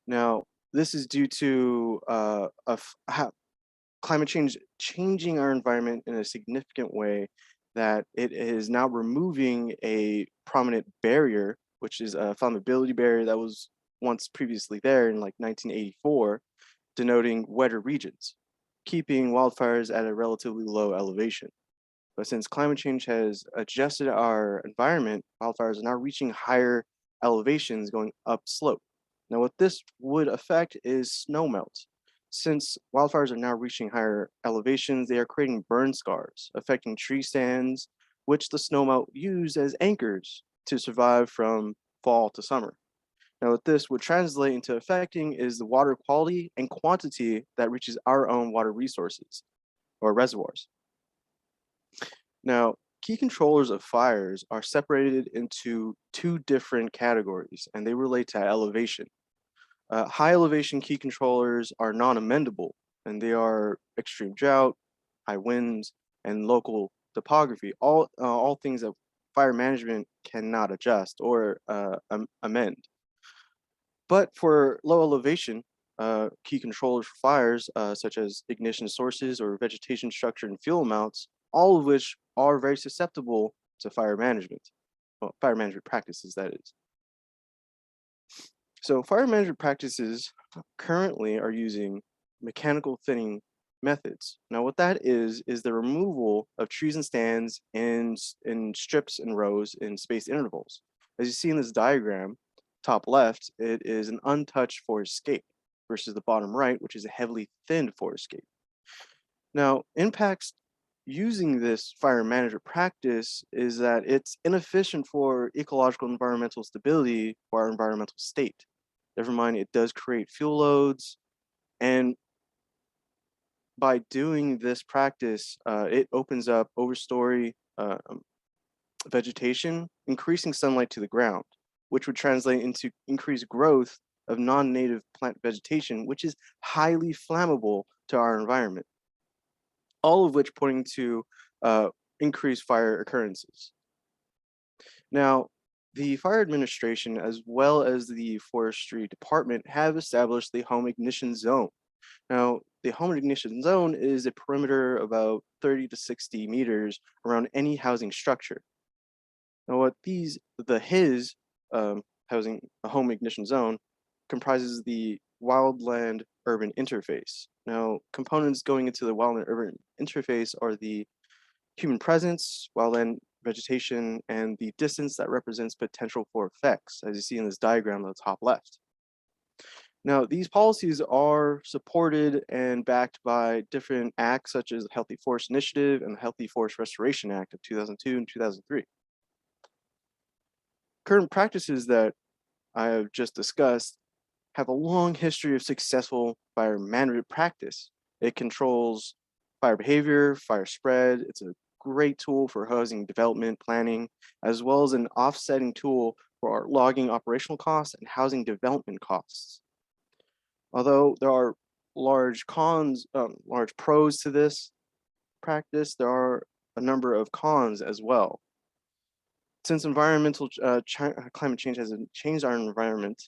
Now, this is due to climate change changing our environment in a significant way, that it is now removing a prominent barrier, which is a flammability barrier that was once previously there in like 1984, denoting wetter regions, keeping wildfires at a relatively low elevation. But since climate change has adjusted our environment, wildfires are now reaching higher elevations going upslope. Now, what this would affect is snowmelt. Since wildfires are now reaching higher elevations, they are creating burn scars, affecting tree stands, which the snowmelt use as anchors to survive from fall to summer. Now, what this would translate into affecting is the water quality and quantity that reaches our own water resources or reservoirs. Now, key controllers of fires are separated into 2 different categories, and they relate to elevation. High elevation key controllers are non-amendable, and they are extreme drought, high winds, and local topography, all things that fire management cannot adjust or amend. But for low elevation, key controllers for fires, such as ignition sources or vegetation structure and fuel amounts, all of which are very susceptible to fire management practices, that is. So fire management practices currently are using mechanical thinning methods. Now, what that is the removal of trees and stands in strips and rows in spaced intervals. As you see in this diagram, top left, it is an untouched forest scape versus the bottom right, which is a heavily thinned forest scape. Now, impacts using this fire management practice is that it's inefficient for ecological and environmental stability for our environmental state. Never mind, it does create fuel loads, and by doing this practice, it opens up overstory vegetation, increasing sunlight to the ground, which would translate into increased growth of non-native plant vegetation, which is highly flammable to our environment. All of which pointing to increased fire occurrences. Now, the fire administration, as well as the forestry department, have established the home ignition zone. Now, the home ignition zone is a perimeter about 30 to 60 meters around any housing structure. Now, what the HIZ housing, a home ignition zone, comprises the wildland urban interface. Now, components going into the wildland urban interface are the human presence, wildland vegetation, and the distance that represents potential for effects, as you see in this diagram on the top left. Now, these policies are supported and backed by different acts, such as the Healthy Forest Initiative and the Healthy Forest Restoration Act of 2002 and 2003. Current practices that I have just discussed have a long history of successful fire management practice. It controls fire behavior, fire spread. It's a great tool for housing development planning, as well as an offsetting tool for our logging operational costs and housing development costs. Although there are large pros to this practice, there are a number of cons as well. Since environmental climate change has changed our environment,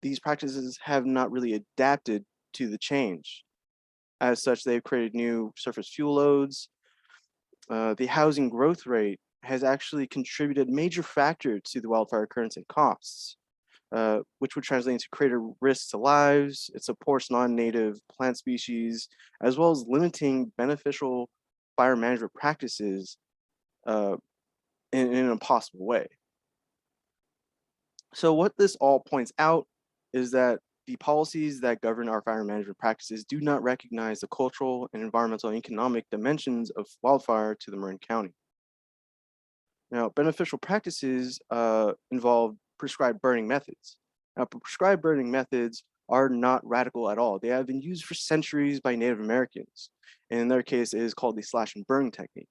these practices have not really adapted to the change. As such, they've created new surface fuel loads. The housing growth rate has actually contributed a major factor to the wildfire occurrence and costs, which would translate into greater risks to lives. It supports non-native plant species, as well as limiting beneficial fire management practices in an impossible way. So what this all points out is that the policies that govern our fire management practices do not recognize the cultural and environmental and economic dimensions of wildfire to the Marin County. Now, beneficial practices involve prescribed burning methods. Now, prescribed burning methods are not radical at all. They have been used for centuries by Native Americans. And in their case, it is called the slash and burn technique.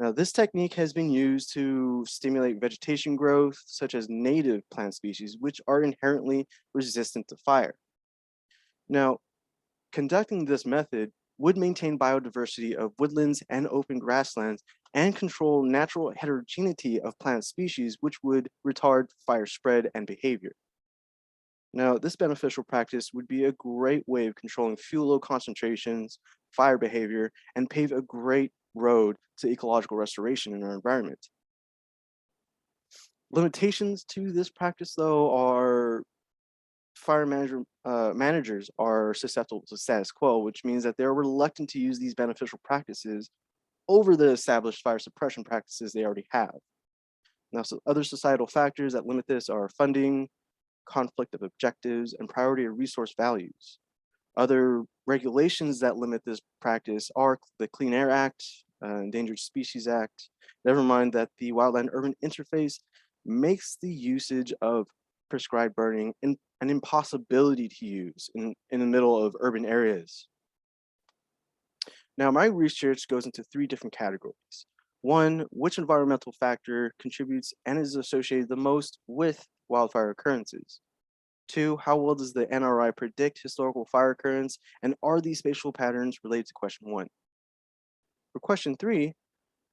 Now, this technique has been used to stimulate vegetation growth, such as native plant species, which are inherently resistant to fire. Now, conducting this method would maintain biodiversity of woodlands and open grasslands and control natural heterogeneity of plant species, which would retard fire spread and behavior. Now, this beneficial practice would be a great way of controlling fuel load concentrations, fire behavior, and pave a great road to ecological restoration in our environment. Limitations to this practice, though, are managers are susceptible to status quo, which means that they're reluctant to use these beneficial practices over the established fire suppression practices they already have. Now, so other societal factors that limit this are funding, conflict of objectives, and priority of resource values. Other regulations that limit this practice are the Clean Air Act, Endangered Species Act. Never mind that the wildland-urban interface makes the usage of prescribed burning an impossibility to use in the middle of urban areas. Now, my research goes into 3 different categories. 1, which environmental factor contributes and is associated the most with wildfire occurrences? 2, how well does the NRI predict historical fire occurrence, and are these spatial patterns related to question 1? For question 3,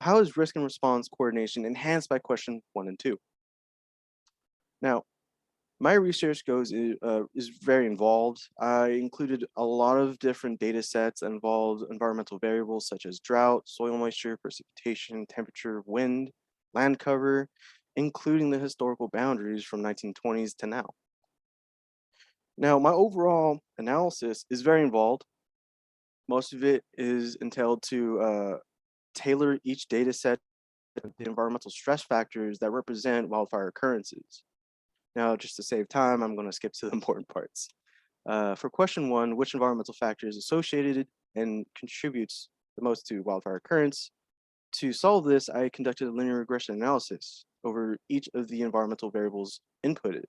how is risk and response coordination enhanced by question 1 and 2? Now, my research is very involved. I included a lot of different data sets that involved environmental variables such as drought, soil moisture, precipitation, temperature, wind, land cover, including the historical boundaries from 1920s to now. Now, my overall analysis is very involved. Most of it is entailed to tailor each data set to the environmental stress factors that represent wildfire occurrences. Now, just to save time, I'm going to skip to the important parts. For question 1, which environmental factor is associated and contributes the most to wildfire occurrence? To solve this, I conducted a linear regression analysis over each of the environmental variables inputted.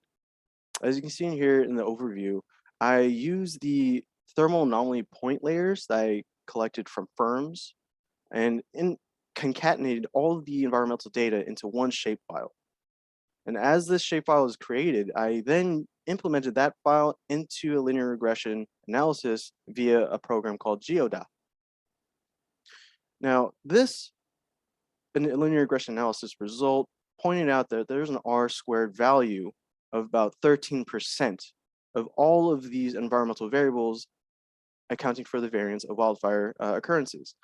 As you can see in here in the overview, I used the thermal anomaly point layers that I collected from firms and concatenated all of the environmental data into one shapefile. And as this shapefile is created, I then implemented that file into a linear regression analysis via a program called GeoDA. Now, this linear regression analysis result pointed out that there's an R-squared value of about 13% of all of these environmental variables accounting for the variance of wildfire occurrences.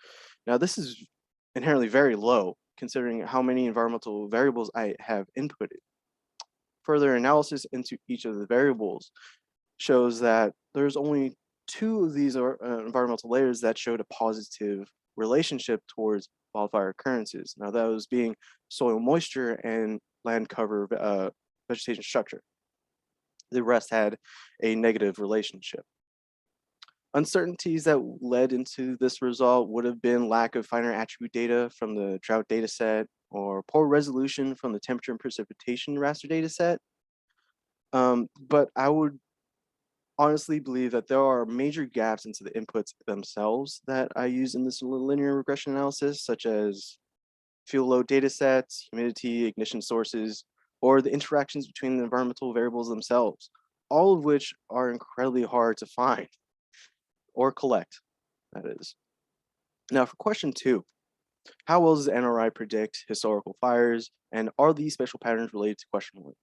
Now, this is inherently very low considering how many environmental variables I have inputted. Further analysis into each of the variables shows that there's only 2 of these environmental layers that showed a positive relationship towards wildfire occurrences. Now, those being soil moisture and land cover vegetation structure. The rest had a negative relationship. Uncertainties that led into this result would have been lack of finer attribute data from the drought data set or poor resolution from the temperature and precipitation raster data set. But I would honestly believe that there are major gaps into the inputs themselves that I use in this linear regression analysis, such as fuel load data sets, humidity, ignition sources, or the interactions between the environmental variables themselves, all of which are incredibly hard to find or collect, that is. Now for question 2, how well does the NRI predict historical fires, and are these spatial patterns related to question 1?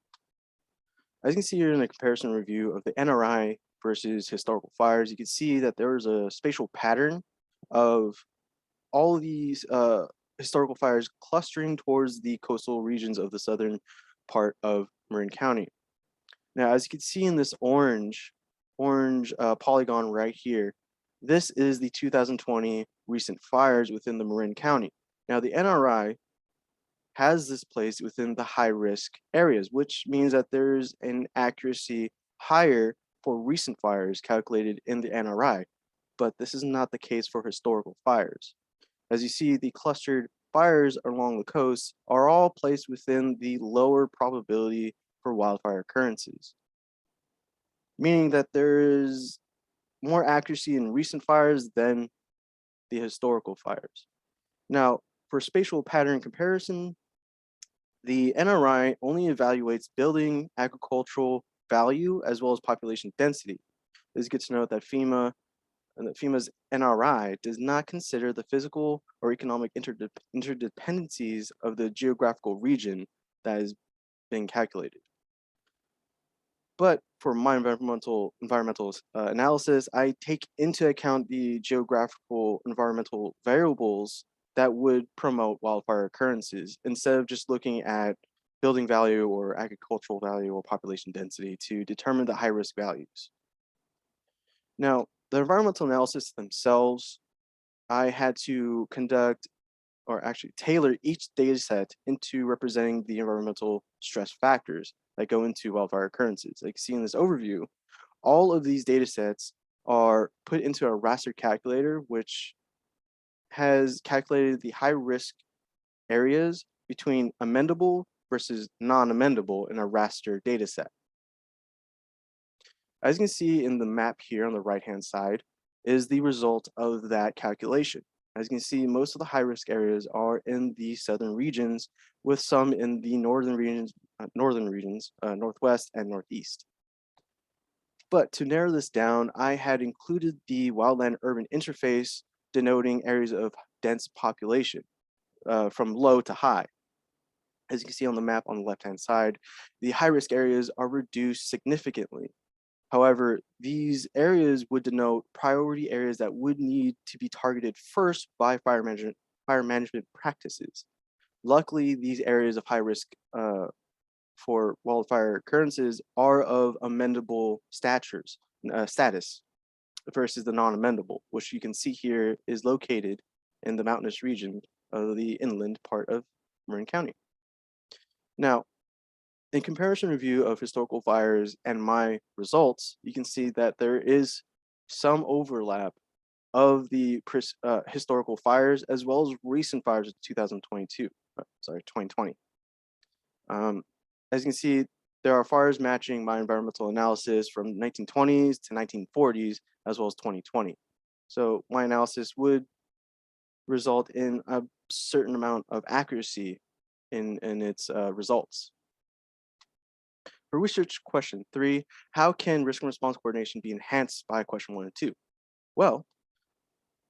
As you can see here in the comparison review of the NRI versus historical fires, you can see that there is a spatial pattern of all of these historical fires clustering towards the coastal regions of the southern part of Marin County. Now, as you can see in this orange polygon right here, this is the 2020 recent fires within the Marin County. Now, the NRI has this placed within the high risk areas, which means that there's an accuracy higher for recent fires calculated in the NRI, but this is not the case for historical fires. As you see, the clustered fires along the coast are all placed within the lower probability for wildfire occurrences, meaning that there is more accuracy in recent fires than the historical fires. Now, for spatial pattern comparison, the NRI only evaluates building agricultural value as well as population density. It's good to note that FEMA's NRI does not consider the physical or economic interdependencies of the geographical region that is being calculated. But for my environmental analysis, I take into account the geographical environmental variables that would promote wildfire occurrences instead of just looking at building value or agricultural value or population density to determine the high risk values. Now, the environmental analysis themselves, I had to conduct or actually tailor each data set into representing the environmental stress factors that go into wildfire occurrences. Like you see in this overview, all of these data sets are put into a raster calculator, which has calculated the high risk areas between amendable versus non-amendable in a raster data set. As you can see in the map here on the right-hand side is the result of that calculation. As you can see, most of the high-risk areas are in the southern regions, with some in the northern regions, northwest and northeast. But to narrow this down, I had included the wildland-urban interface denoting areas of dense population from low to high. As you can see on the map on the left-hand side, the high-risk areas are reduced significantly. However, these areas would denote priority areas that would need to be targeted first by fire management practices. Luckily, these areas of high risk for wildfire occurrences are of amendable status versus the non-amendable, which you can see here is located in the mountainous region of the inland part of Marin County. Now, in comparison review of historical fires and my results, you can see that there is some overlap of the historical fires as well as recent fires of 2020. As you can see, there are fires matching my environmental analysis from 1920s to 1940s as well as 2020. So my analysis would result in a certain amount of accuracy in its results. For research question 3, how can risk and response coordination be enhanced by question 1 and 2? Well,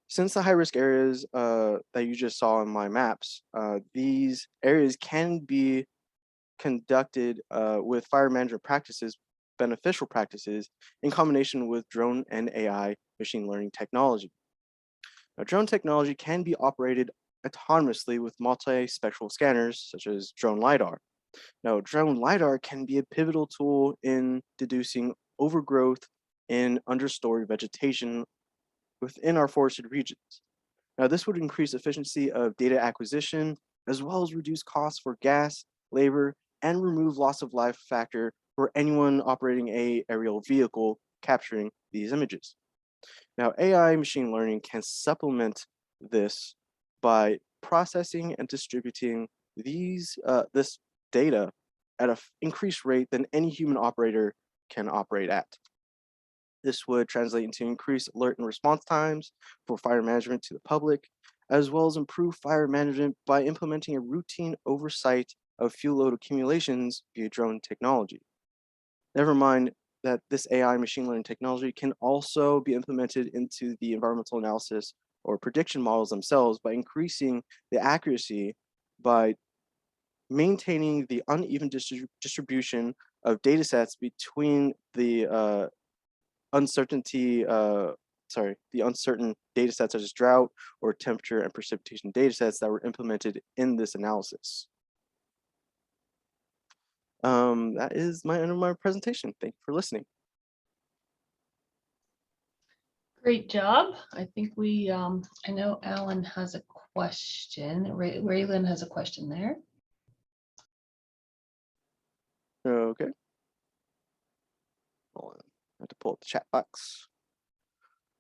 since the high risk areas that you just saw in my maps, these areas can be conducted with fire management practices, beneficial practices, in combination with drone and AI machine learning technology. Now, drone technology can be operated autonomously with multispectral scanners such as drone LiDAR. Now, drone LiDAR can be a pivotal tool in deducing overgrowth in understory vegetation within our forested regions. Now, this would increase efficiency of data acquisition, as well as reduce costs for gas, labor, and remove loss of life factor for anyone operating an aerial vehicle capturing these images. Now, AI machine learning can supplement this by processing and distributing this data at an increased rate than any human operator can operate at. This would translate into increased alert and response times for fire management to the public, as well as improve fire management by implementing a routine oversight of fuel load accumulations via drone technology. Never mind that this AI machine learning technology can also be implemented into the environmental analysis or prediction models themselves by increasing the accuracy by maintaining the uneven distribution of data sets between the uncertain data sets such as drought or temperature and precipitation data sets that were implemented in this analysis. That is my end of my presentation. Thank you for listening. Great job. I think we, I know Alan has a question. Raylan has a question there. Okay. Hold on. I have to pull pull up the chat box.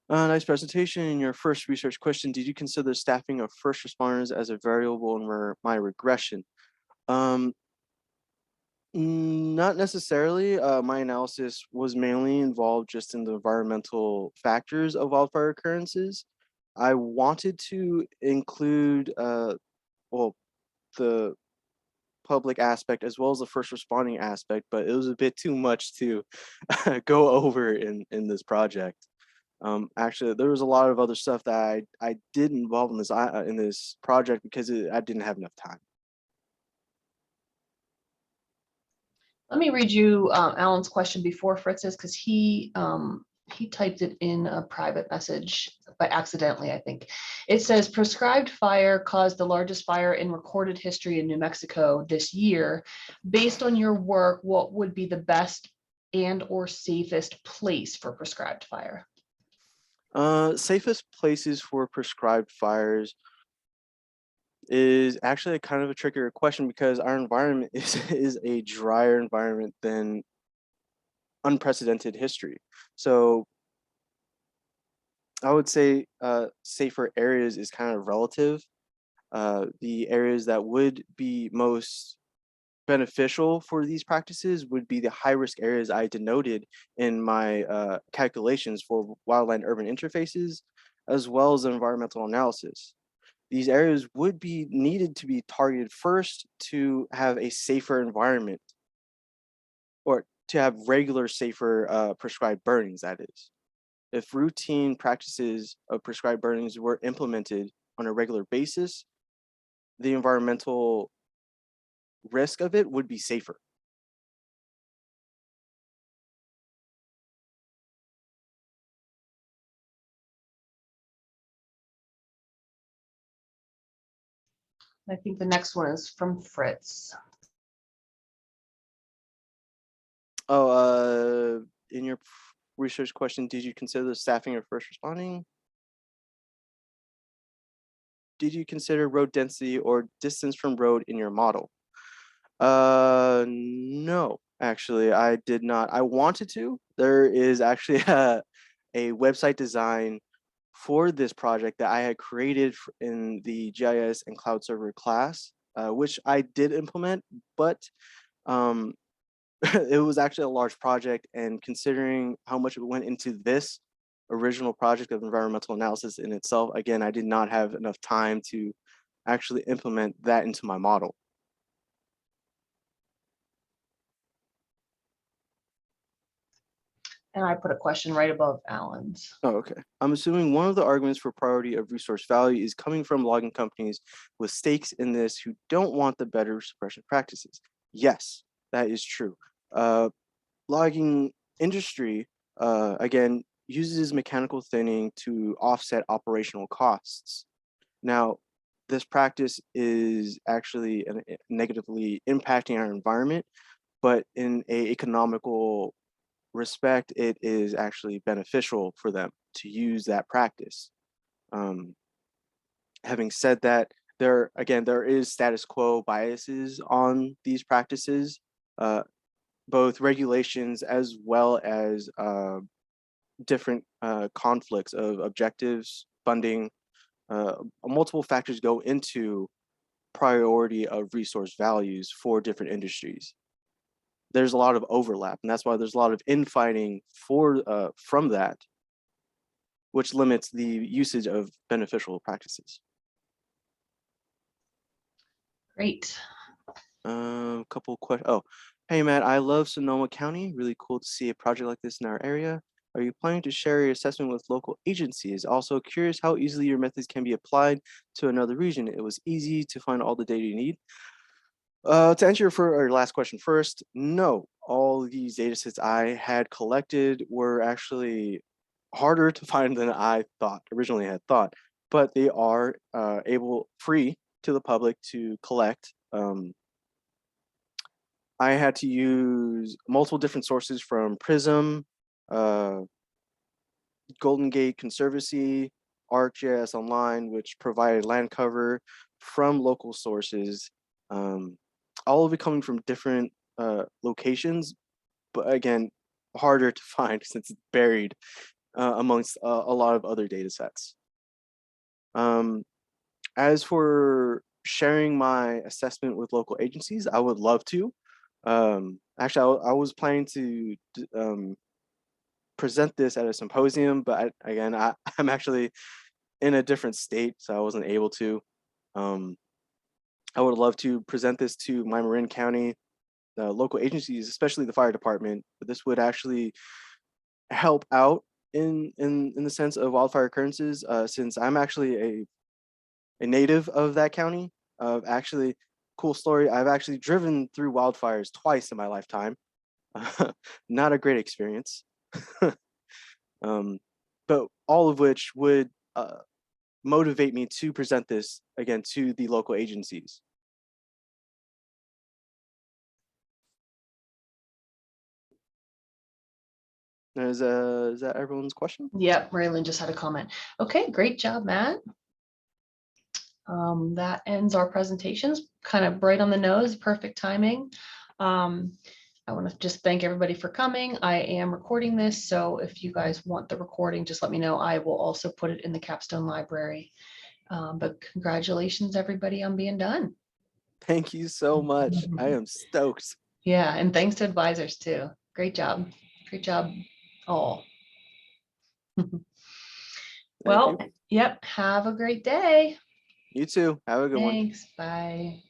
Nice presentation. In your first research question, did you consider staffing of first responders as a variable in my regression? Not necessarily. My analysis was mainly involved just in the environmental factors of wildfire occurrences. I wanted to include, well, the public aspect as well as the first responding aspect, but it was a bit too much to go over in this project. Actually, there was a lot of other stuff that I did involve in this project because I didn't have enough time. Let me read you Alan's question before Fritz's, because he typed it in a private message by accidentally, I think. It says, prescribed fire caused the largest fire in recorded history in New Mexico this year. Based on your work, what would be the best and or safest place for prescribed fire? Safest places for prescribed fires is actually a kind of a trickier question because our environment is a drier environment than unprecedented history. So I would say safer areas is kind of relative. The areas that would be most beneficial for these practices would be the high-risk areas I denoted in my calculations for wildland urban interfaces, as well as environmental analysis. These areas would be needed to be targeted first to have a safer environment, or to have regular, safer prescribed burnings, that is. If routine practices of prescribed burnings were implemented on a regular basis, the environmental risk of it would be safer. I think the next one is from Fritz. Oh, in your research question, did you consider the staffing of first responding? Did you consider road density or distance from road in your model? No, actually, I did not. I wanted to. There is actually a website design for this project that I had created in the GIS and cloud server class, which I did implement, but it was actually a large project, and considering how much it went into this original project of environmental analysis in itself, again, I did not have enough time to actually implement that into my model. And I put a question right above Alan's. Oh, okay. I'm assuming one of the arguments for priority of resource value is coming from logging companies with stakes in this who don't want the better suppression practices. Yes, that is true. Logging industry, again, uses mechanical thinning to offset operational costs. Now, this practice is actually negatively impacting our environment, but in a economical respect, it is actually beneficial for them to use that practice. Having said that, there is status quo biases on these practices, both regulations as well as different conflicts of objectives, funding. Multiple factors go into priority of resource values for different industries. There's a lot of overlap, and that's why there's a lot of infighting from that, which limits the usage of beneficial practices. Great. Couple questions. Oh, hey Matt, I love Sonoma County. Really cool to see a project like this in our area. Are you planning to share your assessment with local agencies? Also curious how easily your methods can be applied to another region. It was easy to find all the data you need. To answer your last question first, no, all these data sets I had collected were actually harder to find than I originally had thought, but they are free to the public to collect. I had to use multiple different sources from Prism, Golden Gate Conservancy, ArcGIS Online, which provided land cover from local sources, all of it coming from different locations. But again, harder to find since it's buried amongst a lot of other data sets. As for sharing my assessment with local agencies, I would love to. Actually, I was planning to present this at a symposium, but I'm actually in a different state, so I wasn't able to. I would love to present this to my Marin County local agencies, especially the fire department, but this would actually help out in the sense of wildfire occurrences, since I'm actually a native of that county. Actually, cool story, I've actually driven through wildfires twice in my lifetime. Not a great experience. But all of which would motivate me to present this again to the local agencies. Is that everyone's question? Yep, Raylan just had a comment. Okay, great job, Matt. That ends our presentations, kind of right on the nose, perfect timing. I want to just thank everybody for coming. I am recording this, so if you guys want the recording, just let me know. I will also put it in the capstone library. But congratulations, everybody, on being done. Thank you so much. I am stoked. Yeah, and thanks to advisors too. Great job. Great job, all. Well, you. yep, have a great day. You too. Have a good one. Thanks, bye.